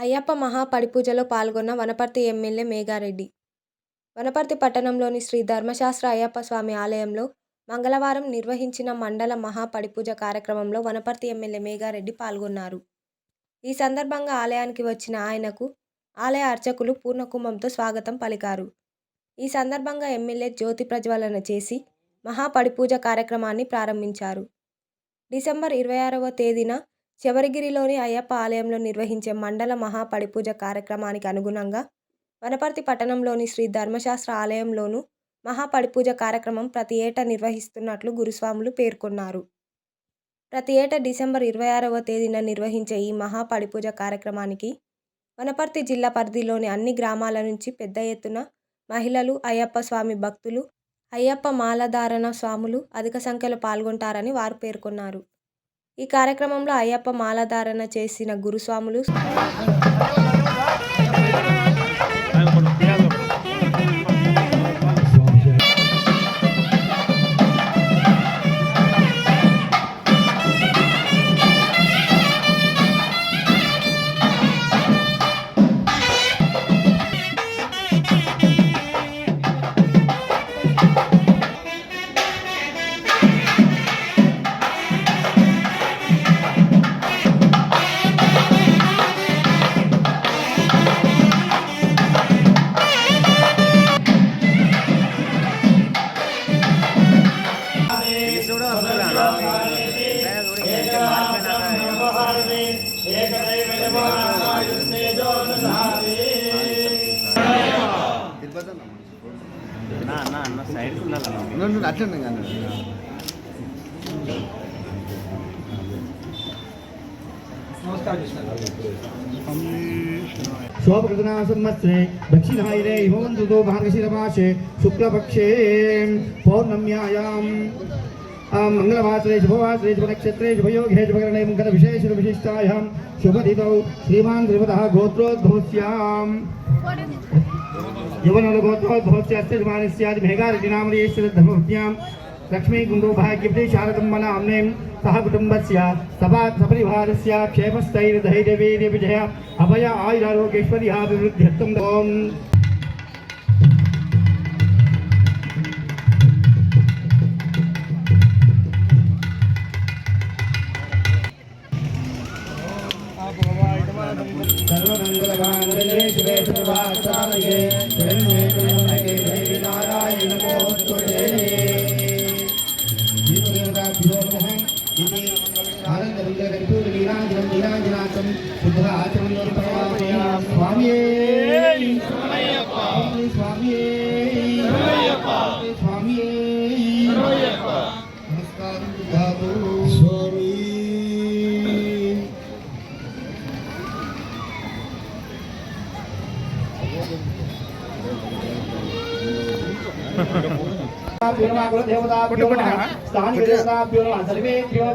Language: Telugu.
అయ్యప్ప మహాపడిపూజలో పాల్గొన్న వనపర్తి ఎమ్మెల్యే మేఘారెడ్డి. వనపర్తి పట్టణంలోని శ్రీ ధర్మశాస్త్ర అయ్యప్ప స్వామి ఆలయంలో మంగళవారం నిర్వహించిన మండల మహాపడిపూజ కార్యక్రమంలో వనపర్తి ఎమ్మెల్యే మేఘారెడ్డి పాల్గొన్నారు. ఈ సందర్భంగా ఆలయానికి వచ్చిన ఆయనకు ఆలయ అర్చకులు పూర్ణకుంభంతో స్వాగతం పలికారు. ఈ సందర్భంగా ఎమ్మెల్యే జ్యోతి ప్రజ్వలన చేసి మహాపడిపూజ కార్యక్రమాన్ని ప్రారంభించారు. డిసెంబర్ 26వ తేదీన శబరిగిరిలోని అయ్యప్ప ఆలయంలో నిర్వహించే మండల మహాపడిపూజ కార్యక్రమానికి అనుగుణంగా వనపర్తి పట్టణంలోని శ్రీ ధర్మశాస్త్ర ఆలయంలోనూ మహాపడిపూజ కార్యక్రమం ప్రతి ఏటా నిర్వహిస్తున్నట్లు గురుస్వాములు పేర్కొన్నారు. ప్రతి ఏటా డిసెంబర్ 26వ తేదీన నిర్వహించే ఈ మహాపడిపూజ కార్యక్రమానికి వనపర్తి జిల్లా పరిధిలోని అన్ని గ్రామాల నుంచి పెద్ద ఎత్తున మహిళలు, అయ్యప్ప స్వామి భక్తులు, అయ్యప్ప మాలధారణ స్వాములు అధిక సంఖ్యలో పాల్గొంటారని వారు పేర్కొన్నారు. ఈ కార్యక్రమంలో అయ్యప్ప మాలధారణ చేసిన గురుస్వాములు शोभकृतना संवत्सरे दक्षिणायने हिमवन्तुतो मार्गशिरमासे शुक्लपक्षे पौर्णम्यायां मंगलवासरे शुभवासरे शुभनक्षत्रे शुभयोगे शुभकरणे मकरविशेषविशिष्टायां शुभतिथौ श्रीमान् श्रीमतः गोत्रोद्भवस्यां युवनगोत्रोद्भवस्य अस्तिमानस्यादि मेघारेड्डिनामधेयस्य धर्मपत्न्यां लक्ष्मी कुन्दुभाग्यवती शारदम्मनाम्नीं सह कुटुम्बस्य सपरिवारस्य क्षेमस्थैर्यधैर्यवीर्य विजय अभय आयुरारोग्यैश्वर्याभिवृद्ध्यर्थं ओम् सर्वमङ्गलमाङ्गल्ये शिवे सर्वार्थसाधके शरण्ये त्र्यम्बके देवी नारायणि नमोस्तुते नीराजनाथं शुद्ध आचमन स्वामी स्वामी स्वामी नमस्कार स्वामी देवता स्थानीय देवता सर्वेभ्यो